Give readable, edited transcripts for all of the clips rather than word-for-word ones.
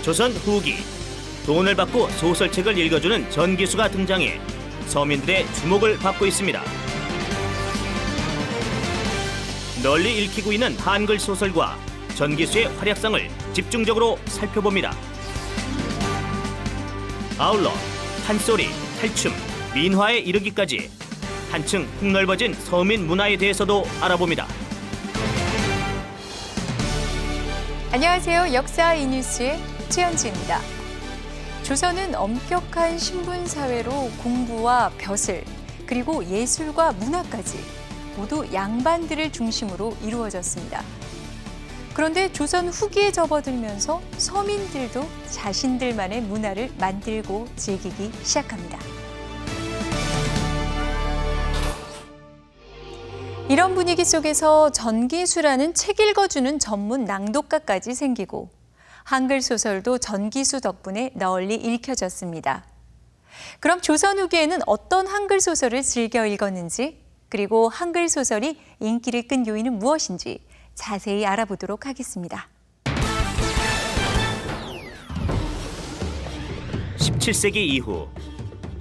조선 후기, 돈을 받고 소설책을 읽어주는 전기수가 등장해 서민들의 주목을 받고 있습니다. 널리 읽히고 있는 한글 소설과 전기수의 활약상을 집중적으로 살펴봅니다. 아울러 판소리, 탈춤, 민화에 이르기까지 한층 폭넓어진 서민 문화에 대해서도 알아봅니다. 안녕하세요. 역사 이뉴스의 최현지입니다. 조선은 엄격한 신분 사회로 공부와 벼슬, 그리고 예술과 문화까지 모두 양반들을 중심으로 이루어졌습니다. 그런데 조선 후기에 접어들면서 서민들도 자신들만의 문화를 만들고 즐기기 시작합니다. 이런 분위기 속에서 전기수라는 책 읽어주는 전문 낭독가까지 생기고 한글 소설도 전기수 덕분에 널리 읽혀졌습니다. 그럼 조선 후기에는 어떤 한글 소설을 즐겨 읽었는지, 그리고 한글 소설이 인기를 끈 요인은 무엇인지 자세히 알아보도록 하겠습니다. 17세기 이후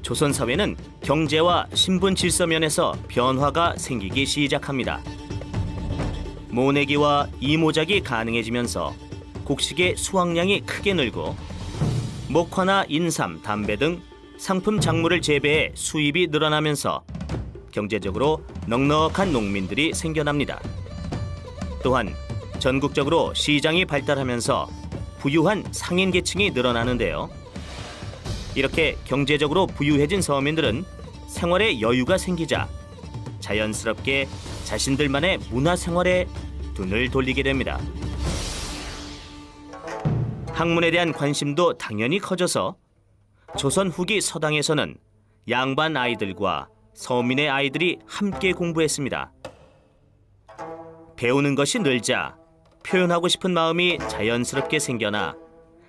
조선 사회는 경제와 신분 질서 면에서 변화가 생기기 시작합니다. 모내기와 이모작이 가능해지면서 곡식의 수확량이 크게 늘고 목화나 인삼, 담배 등 상품 작물을 재배해 수입이 늘어나면서 경제적으로 넉넉한 농민들이 생겨납니다. 또한 전국적으로 시장이 발달하면서 부유한 상인 계층이 늘어나는데요. 이렇게 경제적으로 부유해진 서민들은 생활에 여유가 생기자 자연스럽게 자신들만의 문화생활에 눈을 돌리게 됩니다. 학문에 대한 관심도 당연히 커져서 조선 후기 서당에서는 양반 아이들과 서민의 아이들이 함께 공부했습니다. 배우는 것이 늘자 표현하고 싶은 마음이 자연스럽게 생겨나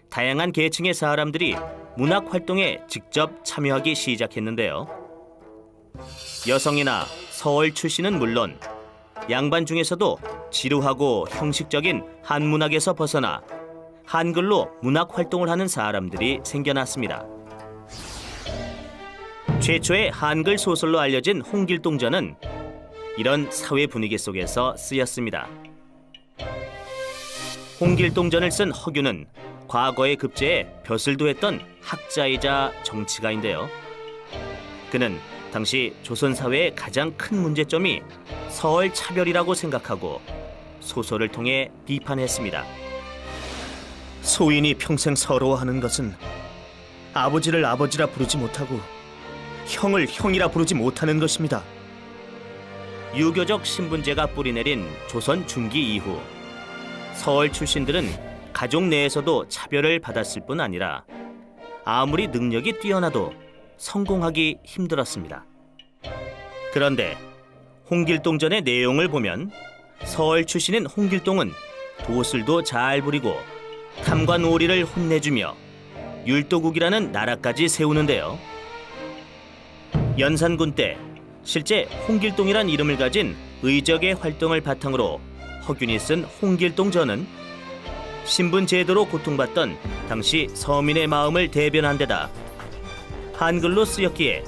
다양한 계층의 사람들이 문학 활동에 직접 참여하기 시작했는데요. 여성이나 서얼 출신은 물론 양반 중에서도 지루하고 형식적인 한문학에서 벗어나 한글로 문학 활동을 하는 사람들이 생겨났습니다. 최초의 한글 소설로 알려진 홍길동전은 이런 사회 분위기 속에서 쓰였습니다. 홍길동전을 쓴 허균은 과거의 급제에 벼슬도 했던 학자이자 정치가인데요. 그는 당시 조선 사회의 가장 큰 문제점이 서얼 차별이라고 생각하고 소설을 통해 비판했습니다. 소인이 평생 서러워하는 것은 아버지를 아버지라 부르지 못하고 형을 형이라 부르지 못하는 것입니다. 유교적 신분제가 뿌리내린 조선 중기 이후 서얼 출신들은 가족 내에서도 차별을 받았을 뿐 아니라 아무리 능력이 뛰어나도 성공하기 힘들었습니다. 그런데 홍길동전의 내용을 보면 서얼 출신인 홍길동은 도술도 잘 부리고 탐과 놀이를 혼내주며 율도국이라는 나라까지 세우는데요. 연산군 때 실제 홍길동이란 이름을 가진 의적의 활동을 바탕으로 허균이 쓴 홍길동전은 신분 제도로 고통받던 당시 서민의 마음을 대변한 데다 한글로 쓰였기에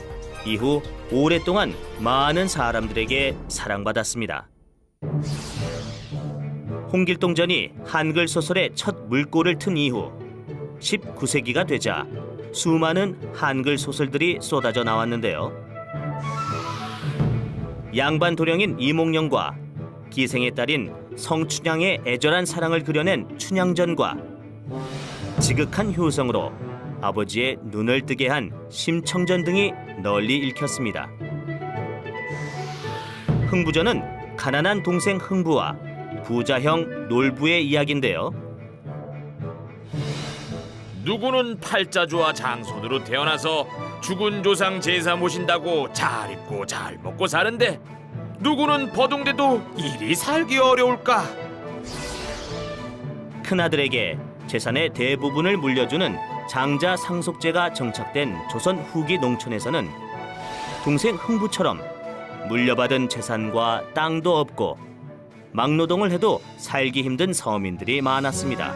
이후 오랫동안 많은 사람들에게 사랑받았습니다. 홍길동전이 한글 소설의 첫 물꼬를 튼 이후 19세기가 되자 수많은 한글 소설들이 쏟아져 나왔는데요. 양반 도령인 이몽룡과 기생의 딸인 성춘향의 애절한 사랑을 그려낸 춘향전과 지극한 효성으로 아버지의 눈을 뜨게 한 심청전 등이 널리 읽혔습니다. 흥부전은 가난한 동생 흥부와 부자형 놀부의 이야기인데요. 누구는 팔자주와 장손으로 태어나서 죽은 조상 제사 모신다고 잘 입고 잘 먹고 사는데 누구는 버둥대도 이리 살기 어려울까? 큰아들에게 재산의 대부분을 물려주는 장자 상속제가 정착된 조선 후기 농촌에서는 동생 흥부처럼 물려받은 재산과 땅도 없고 막노동을 해도 살기 힘든 서민들이 많았습니다.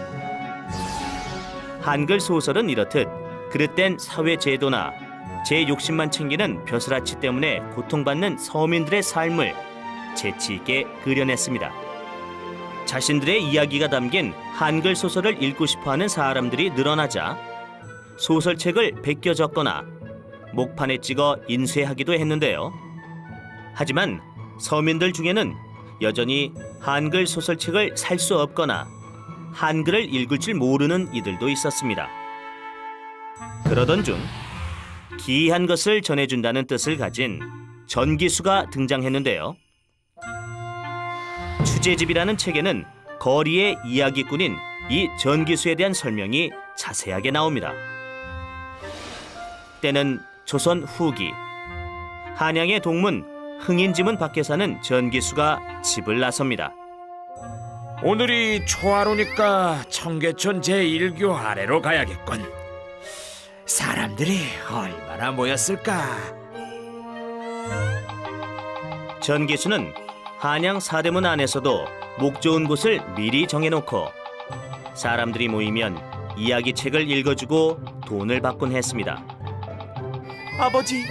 한글 소설은 이렇듯 그릇된 사회 제도나 제 욕심만 챙기는 벼슬아치 때문에 고통받는 서민들의 삶을 재치 있게 그려냈습니다. 자신들의 이야기가 담긴 한글 소설을 읽고 싶어하는 사람들이 늘어나자 소설책을 베껴 적거나 목판에 찍어 인쇄하기도 했는데요. 하지만 서민들 중에는 여전히 한글 소설책을 살 수 없거나 한글을 읽을 줄 모르는 이들도 있었습니다. 그러던 중 기이한 것을 전해준다는 뜻을 가진 전기수가 등장했는데요. 추제집이라는 책에는 거리의 이야기꾼인 이 전기수에 대한 설명이 자세하게 나옵니다. 때는 조선 후기, 한양의 동문 흥인지문 밖에 사는 전기수가 집을 나섭니다. 오늘이 초하루니까 청계천 제1교 아래로 가야겠군. 사람들이 얼마나 모였을까? 전기수는 한양 사대문 안에서도 목 좋은 곳을 미리 정해놓고 사람들이 모이면 이야기책을 읽어주고 돈을 받곤 했습니다. 아버지,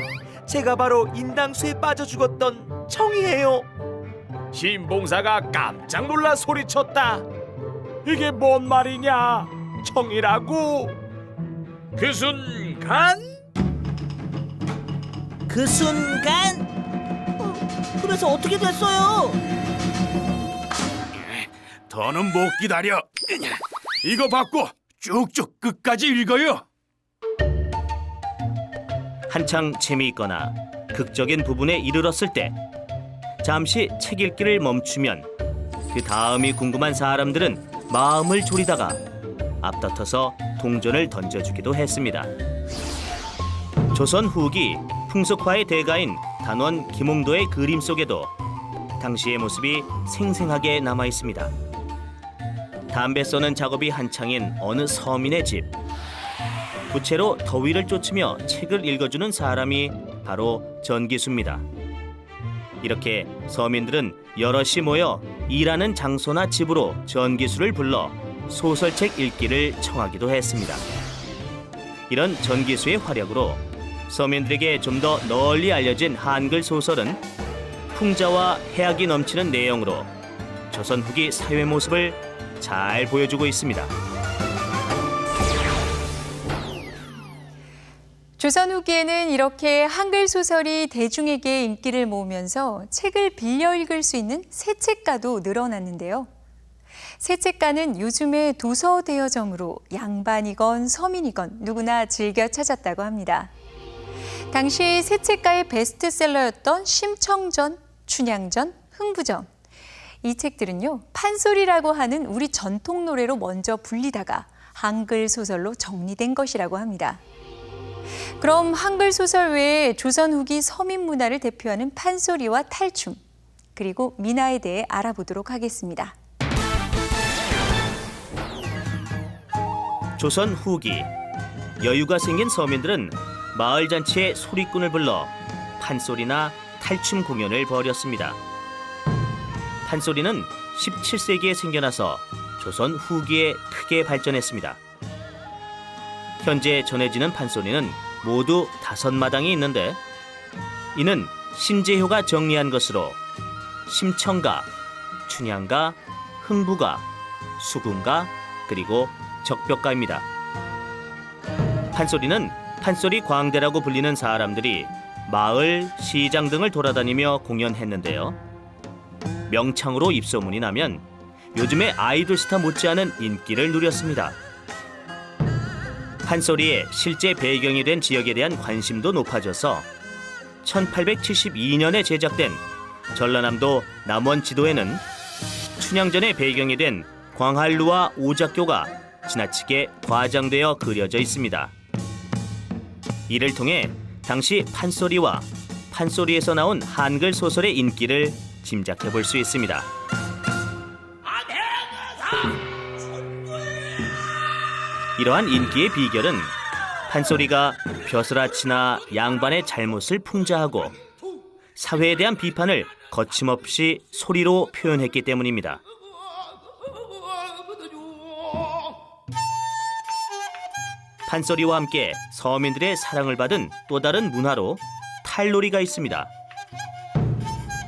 제가 바로 인당수에 빠져 죽었던 청이에요. 신봉사가 깜짝 놀라 소리쳤다. 이게 뭔 말이냐? 청이라고? 그 순간 그 순간? 그래서 어떻게 됐어요? 더는 못 기다려. 이거 받고 쭉쭉 끝까지 읽어요. 한창 재미있거나 극적인 부분에 이르렀을 때 잠시 책 읽기를 멈추면 그 다음이 궁금한 사람들은 마음을 졸이다가 앞다퉈서 동전을 던져주기도 했습니다. 조선 후기 풍속화의 대가인 단원 김홍도의 그림 속에도 당시의 모습이 생생하게 남아 있습니다. 담배 써는 작업이 한창인 어느 서민의 집. 부채로 더위를 쫓으며 책을 읽어주는 사람이 바로 전기수입니다. 이렇게 서민들은 여럿이 모여 일하는 장소나 집으로 전기수를 불러 소설책 읽기를 청하기도 했습니다. 이런 전기수의 활약으로 서민들에게 좀 더 널리 알려진 한글 소설은 풍자와 해악이 넘치는 내용으로 조선 후기 사회 모습을 잘 보여주고 있습니다. 조선 후기에는 이렇게 한글 소설이 대중에게 인기를 모으면서 책을 빌려 읽을 수 있는 새책가도 늘어났는데요. 새책가는 요즘의 도서 대여점으로 양반이건 서민이건 누구나 즐겨 찾았다고 합니다. 당시 새책가의 베스트셀러였던 심청전, 춘향전, 흥부전. 이 책들은요, 판소리라고 하는 우리 전통 노래로 먼저 불리다가 한글 소설로 정리된 것이라고 합니다. 그럼 한글 소설 외에 조선 후기 서민 문화를 대표하는 판소리와 탈춤, 그리고 민화에 대해 알아보도록 하겠습니다. 조선 후기, 여유가 생긴 서민들은 마을 잔치에 소리꾼을 불러 판소리나 탈춤 공연을 벌였습니다. 판소리는 17세기에 생겨나서 조선 후기에 크게 발전했습니다. 현재 전해지는 판소리는 모두 5마당이 있는데 이는 신재효가 정리한 것으로 심청가, 춘향가, 흥부가, 수군가, 그리고 적벽가입니다. 판소리는 판소리 광대라고 불리는 사람들이 마을, 시장 등을 돌아다니며 공연했는데요. 명창으로 입소문이 나면 요즘의 아이돌 스타 못지않은 인기를 누렸습니다. 판소리의 실제 배경이 된 지역에 대한 관심도 높아져서 1872년에 제작된 전라남도 남원지도에는 춘향전의 배경이 된 광활루와 오작교가 지나치게 과장되어 그려져 있습니다. 이를 통해 당시 판소리와 판소리에서 나온 한글 소설의 인기를 짐작해 볼 수 있습니다. 이러한 인기의 비결은 판소리가 벼슬아치나 양반의 잘못을 풍자하고 사회에 대한 비판을 거침없이 소리로 표현했기 때문입니다. 판소리와 함께 서민들의 사랑을 받은 또 다른 문화로 탈놀이가 있습니다.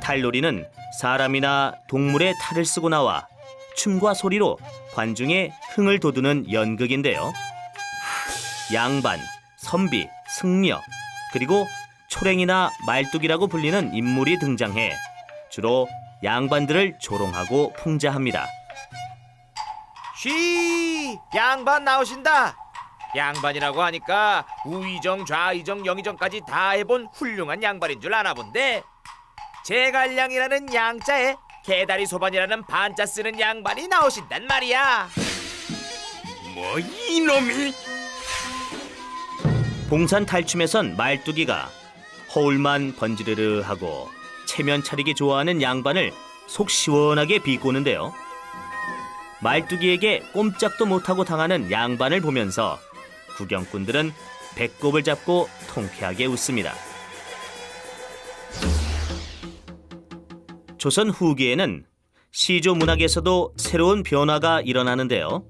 탈놀이는 사람이나 동물의 탈을 쓰고 나와 춤과 소리로 관중의 흥을 돋우는 연극인데요. 양반, 선비, 승려, 그리고 초랭이나 말뚝이라고 불리는 인물이 등장해 주로 양반들을 조롱하고 풍자합니다. 쉬! 양반 나오신다. 양반이라고 하니까 우의정, 좌의정, 영의정까지 다 해본 훌륭한 양반인 줄 아나 본데 제갈량이라는 양자에 개다리 소반이라는 반자 쓰는 양반이 나오신단 말이야. 뭐 이놈이? 봉산 탈춤에선 말뚝이가 허울만 번지르르 하고 체면 차리기 좋아하는 양반을 속 시원하게 비꼬는데요. 말뚝이에게 꼼짝도 못하고 당하는 양반을 보면서 구경꾼들은 배꼽을 잡고 통쾌하게 웃습니다. 조선 후기에는 시조 문학에서도 새로운 변화가 일어나는데요.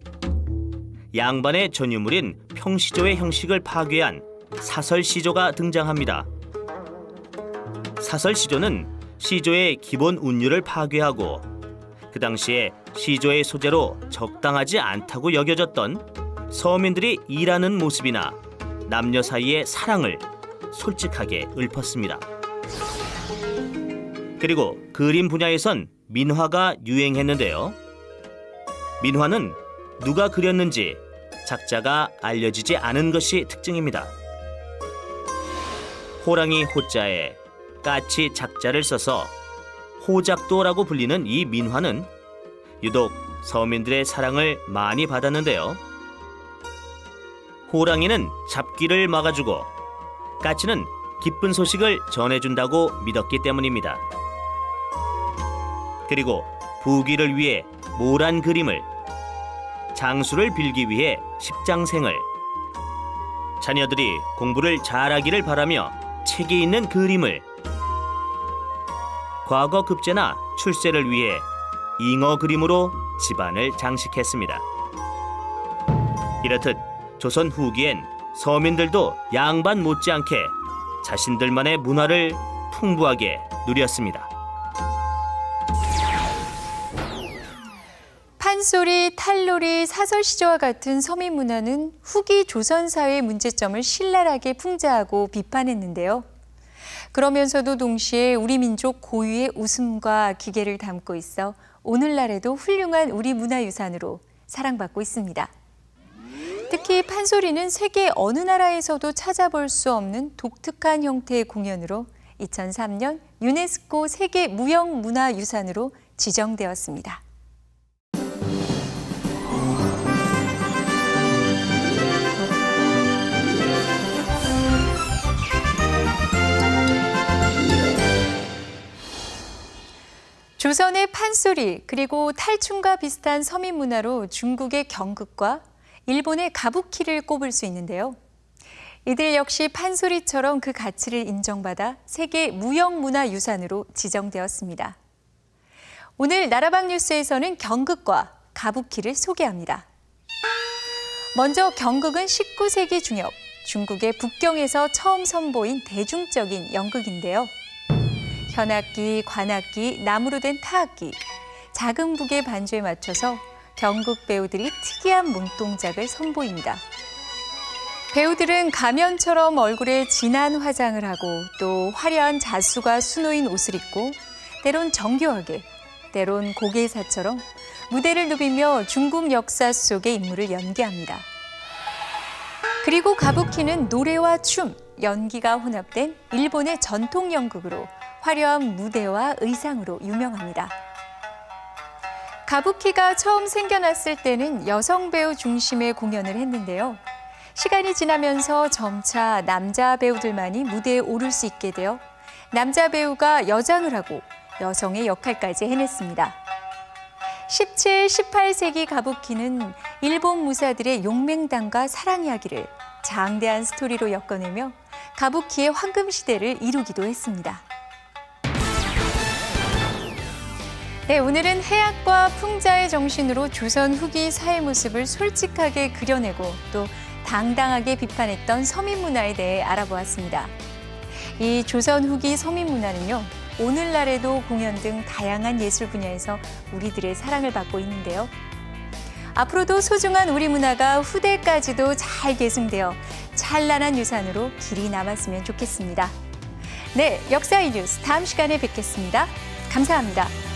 양반의 전유물인 평시조의 형식을 파괴한 사설시조가 등장합니다. 사설시조는 시조의 기본 운율을 파괴하고 그 당시에 시조의 소재로 적당하지 않다고 여겨졌던 서민들이 일하는 모습이나 남녀 사이의 사랑을 솔직하게 읊었습니다. 그리고 그림 분야에선 민화가 유행했는데요. 민화는 누가 그렸는지 작자가 알려지지 않은 것이 특징입니다. 호랑이 호자에 까치 작자를 써서 호작도라고 불리는 이 민화는 유독 서민들의 사랑을 많이 받았는데요. 호랑이는 잡기를 막아주고 까치는 기쁜 소식을 전해준다고 믿었기 때문입니다. 그리고 부귀를 위해 모란 그림을, 장수를 빌기 위해 십장생을, 자녀들이 공부를 잘하기를 바라며 책이 있는 그림을, 과거 급제나 출세를 위해 잉어 그림으로 집안을 장식했습니다. 이렇듯 조선 후기엔 서민들도 양반 못지않게 자신들만의 문화를 풍부하게 누렸습니다. 판소리, 탈놀이, 사설시조와 같은 서민 문화는 후기 조선 사회의 문제점을 신랄하게 풍자하고 비판했는데요. 그러면서도 동시에 우리 민족 고유의 웃음과 기계를 담고 있어 오늘날에도 훌륭한 우리 문화유산으로 사랑받고 있습니다. 특히 판소리는 세계 어느 나라에서도 찾아볼 수 없는 독특한 형태의 공연으로 2003년 유네스코 세계 무형문화유산으로 지정되었습니다. 조선의 판소리 그리고 탈춤과 비슷한 서민 문화로 중국의 경극과 일본의 가부키를 꼽을 수 있는데요. 이들 역시 판소리처럼 그 가치를 인정받아 세계 무형문화유산으로 지정되었습니다. 오늘 나라방 뉴스에서는 경극과 가부키를 소개합니다. 먼저 경극은 19세기 중엽 중국의 북경에서 처음 선보인 대중적인 연극인데요. 현악기, 관악기, 나무로 된 타악기, 작은 북의 반주에 맞춰서 경극 배우들이 특이한 몸동작을 선보입니다. 배우들은 가면처럼 얼굴에 진한 화장을 하고 또 화려한 자수가 수놓인 옷을 입고 때론 정교하게, 때론 고개사처럼 무대를 누비며 중국 역사 속의 인물을 연기합니다. 그리고 가부키는 노래와 춤, 연기가 혼합된 일본의 전통 연극으로 화려한 무대와 의상으로 유명합니다. 가부키가 처음 생겨났을 때는 여성 배우 중심의 공연을 했는데요. 시간이 지나면서 점차 남자 배우들만이 무대에 오를 수 있게 되어 남자 배우가 여장을 하고 여성의 역할까지 해냈습니다. 17, 18세기 가부키는 일본 무사들의 용맹담과 사랑 이야기를 장대한 스토리로 엮어내며 가부키의 황금 시대를 이루기도 했습니다. 네, 오늘은 해학과 풍자의 정신으로 조선 후기 사회 모습을 솔직하게 그려내고 또 당당하게 비판했던 서민 문화에 대해 알아보았습니다. 이 조선 후기 서민 문화는요, 오늘날에도 공연 등 다양한 예술 분야에서 우리들의 사랑을 받고 있는데요. 앞으로도 소중한 우리 문화가 후대까지도 잘 계승되어 찬란한 유산으로 길이 남았으면 좋겠습니다. 네, 역사의 뉴스 다음 시간에 뵙겠습니다. 감사합니다.